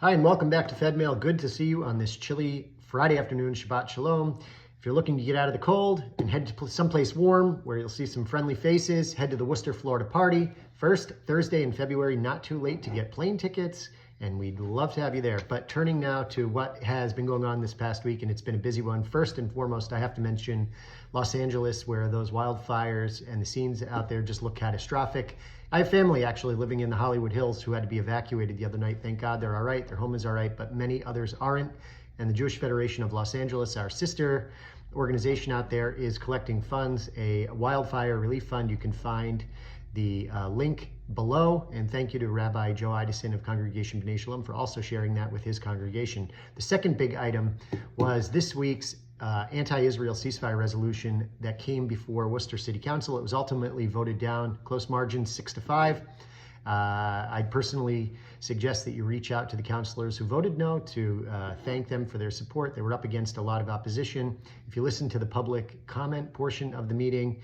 Hi, and welcome back to Fedmail. Good to see you on this chilly Friday afternoon. Shabbat Shalom. If you're looking to get out of the cold and head to someplace warm where you'll see some friendly faces, head to the Worcester, Florida party. First Thursday in February, not too late to get plane tickets, and we'd love to have you there. But turning now to what has been going on this past week, and it's been a busy one. First and foremost, I have to mention Los Angeles, where those wildfires and the scenes out there just look catastrophic. I have family actually living in the Hollywood Hills who had to be evacuated the other night. Thank God they're all right. Their home is all right, but many others aren't. And the Jewish Federation of Los Angeles, our sister organization out there, is collecting funds, a wildfire relief fund. You can find the link below. And thank you to Rabbi Joe Idison of Congregation B'nai Shalom for also sharing that with his congregation. The second big item was this week's anti-Israel ceasefire resolution that came before Worcester City Council. It was ultimately voted down, close margin, 6-5. I'd personally suggest that you reach out to the councilors who voted no to thank them for their support. They were up against a lot of opposition. If you listen to the public comment portion of the meeting,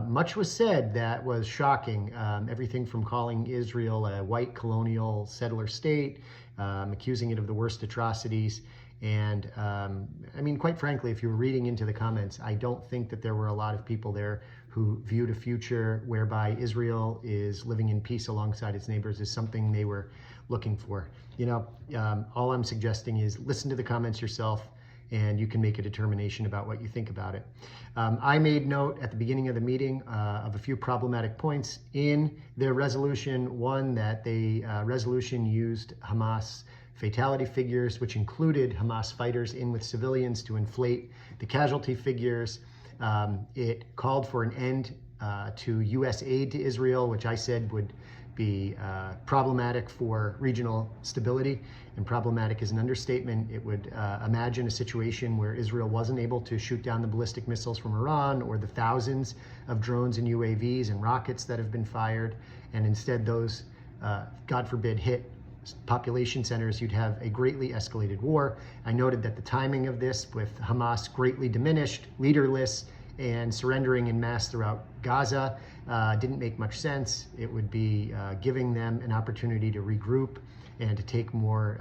much was said that was shocking. Everything from calling Israel a white colonial settler state, accusing it of the worst atrocities. And I mean, quite frankly, if you were reading into the comments, I don't think that there were a lot of people there who viewed a future whereby Israel is living in peace alongside its neighbors is something they were looking for. You know, all I'm suggesting is listen to the comments yourself, and you can make a determination about what you think about it. I made note at the beginning of the meeting of a few problematic points in their resolution. One, that the resolution used Hamas fatality figures, which included Hamas fighters in with civilians to inflate the casualty figures. It called for an end to U.S. aid to Israel, which I said would be problematic for regional stability, and problematic is an understatement. It would imagine a situation where Israel wasn't able to shoot down the ballistic missiles from Iran or the thousands of drones and UAVs and rockets that have been fired, and instead those, God forbid, hit population centers. You'd have a greatly escalated war. I noted that the timing of this, with Hamas greatly diminished, leaderless, and surrendering in mass throughout Gaza, didn't make much sense. It would be giving them an opportunity to regroup and to take more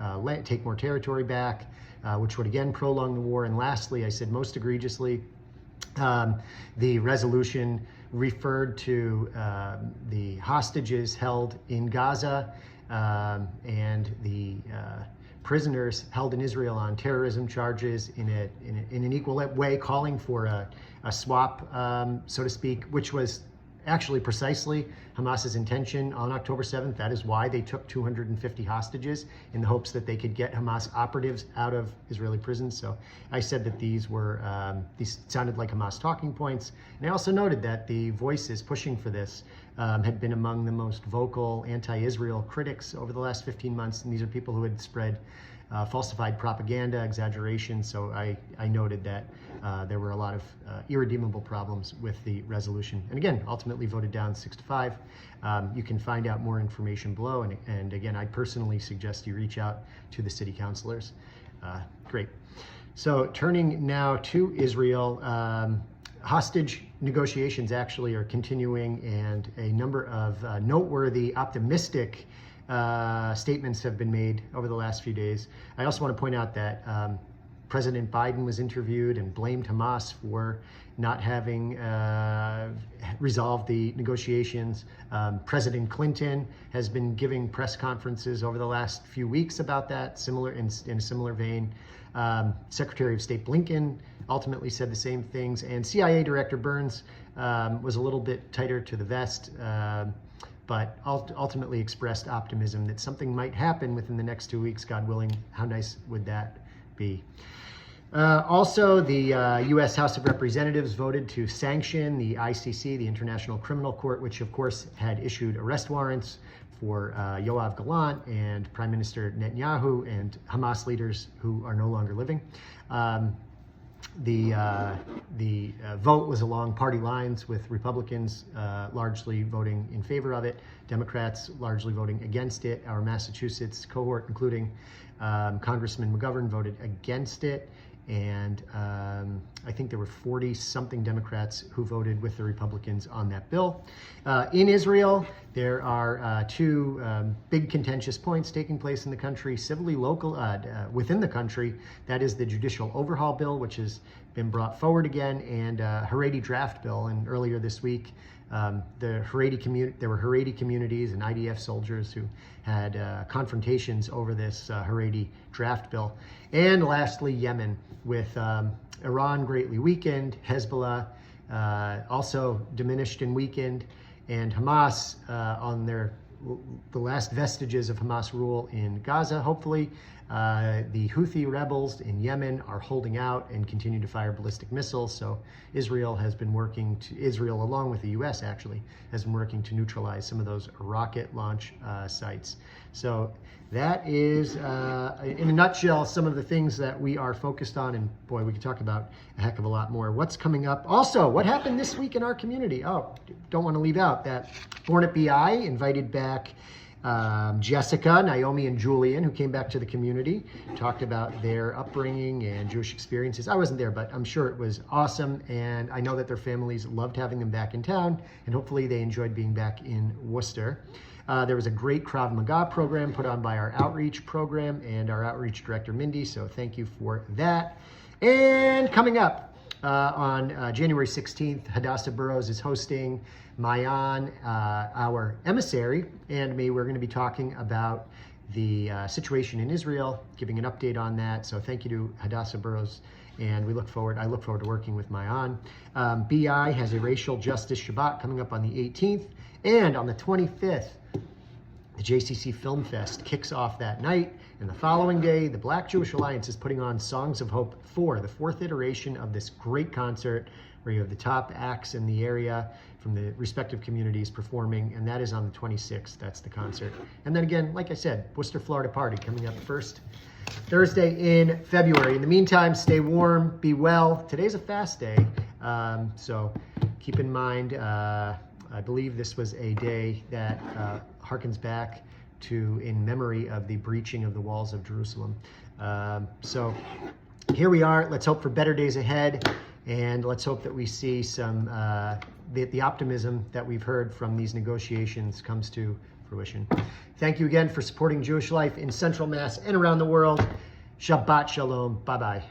territory back, which would again prolong the war. And lastly, I said most egregiously, the resolution referred to the hostages held in Gaza and the prisoners held in Israel on terrorism charges in an equal way, calling for a swap, so to speak, which was actually precisely Hamas's intention on October 7th. That is why they took 250 hostages, in the hopes that they could get Hamas operatives out of Israeli prisons. So I said that these sounded like Hamas talking points. And I also noted that the voices pushing for this had been among the most vocal anti-Israel critics over the last 15 months. And these are people who had spread falsified propaganda, exaggeration. So I noted that there were a lot of irredeemable problems with the resolution. And again, ultimately voted down 6-5. You can find out more information below. And again, I personally suggest you reach out to the city councilors. Great. So turning now to Israel, hostage negotiations actually are continuing, and a number of noteworthy, optimistic statements have been made over the last few days. I also want to point out that President Biden was interviewed and blamed Hamas for not having resolved the negotiations. President Clinton has been giving press conferences over the last few weeks about that, in a similar vein. Secretary of State Blinken ultimately said the same things, and CIA Director Burns was a little bit tighter to the vest, but ultimately expressed optimism that something might happen within the next 2 weeks, God willing. How nice would that be? Also, the U.S. House of Representatives voted to sanction the ICC, the International Criminal Court, which of course had issued arrest warrants for Yoav Gallant and Prime Minister Netanyahu and Hamas leaders who are no longer living. The vote was along party lines, with Republicans largely voting in favor of it, Democrats largely voting against it. Our Massachusetts cohort, including Congressman McGovern, voted against it. and I think there were 40-something Democrats who voted with the Republicans on that bill. In Israel, there are two big contentious points taking place in the country, civilly local, within the country. That is the judicial overhaul bill, which has been brought forward again, and Haredi draft bill. And earlier this week, there were Haredi communities and IDF soldiers who had confrontations over this Haredi draft bill. And lastly, Yemen, with Iran greatly weakened, Hezbollah also diminished and weakened, and Hamas on the last vestiges of Hamas rule in Gaza, hopefully. The Houthi rebels in Yemen are holding out and continue to fire ballistic missiles. So Israel, along with the U.S. actually, has been working to neutralize some of those rocket launch sites. So that is, in a nutshell, some of the things that we are focused on. And boy, we could talk about a heck of a lot more. What's coming up? Also, what happened this week in our community? Oh, don't want to leave out that Born at BI invited back Jessica, Naomi, and Julian, who came back to the community, talked about their upbringing and Jewish experiences. I wasn't there, but I'm sure it was awesome, and I know that their families loved having them back in town, and hopefully they enjoyed being back in Worcester. There was a great Krav Maga program put on by our outreach program and our outreach director, Mindy, so thank you for that. And coming up on January 16th, Hadassah Burroughs is hosting Mayan, our emissary, and me. We're going to be talking about the situation in Israel, giving an update on that. So thank you to Hadassah Burroughs, and I look forward to working with Mayan. BI has a Racial Justice Shabbat coming up on the 18th, and on the 25th, the JCC Film Fest kicks off that night, and the following day, the Black Jewish Alliance is putting on Songs of Hope 4, the fourth iteration of this great concert where you have the top acts in the area from the respective communities performing, and that is on the 26th. That's the concert. And then again, like I said, Worcester, Florida Party coming up first Thursday in February. In the meantime, stay warm, be well. Today's a fast day, so keep in mind, I believe this was a day that harkens back to in memory of the breaching of the walls of Jerusalem. So here we are. Let's hope for better days ahead, and let's hope that we see some the optimism that we've heard from these negotiations comes to fruition. Thank you again for supporting Jewish life in Central Mass and around the world. Shabbat Shalom. Bye-bye.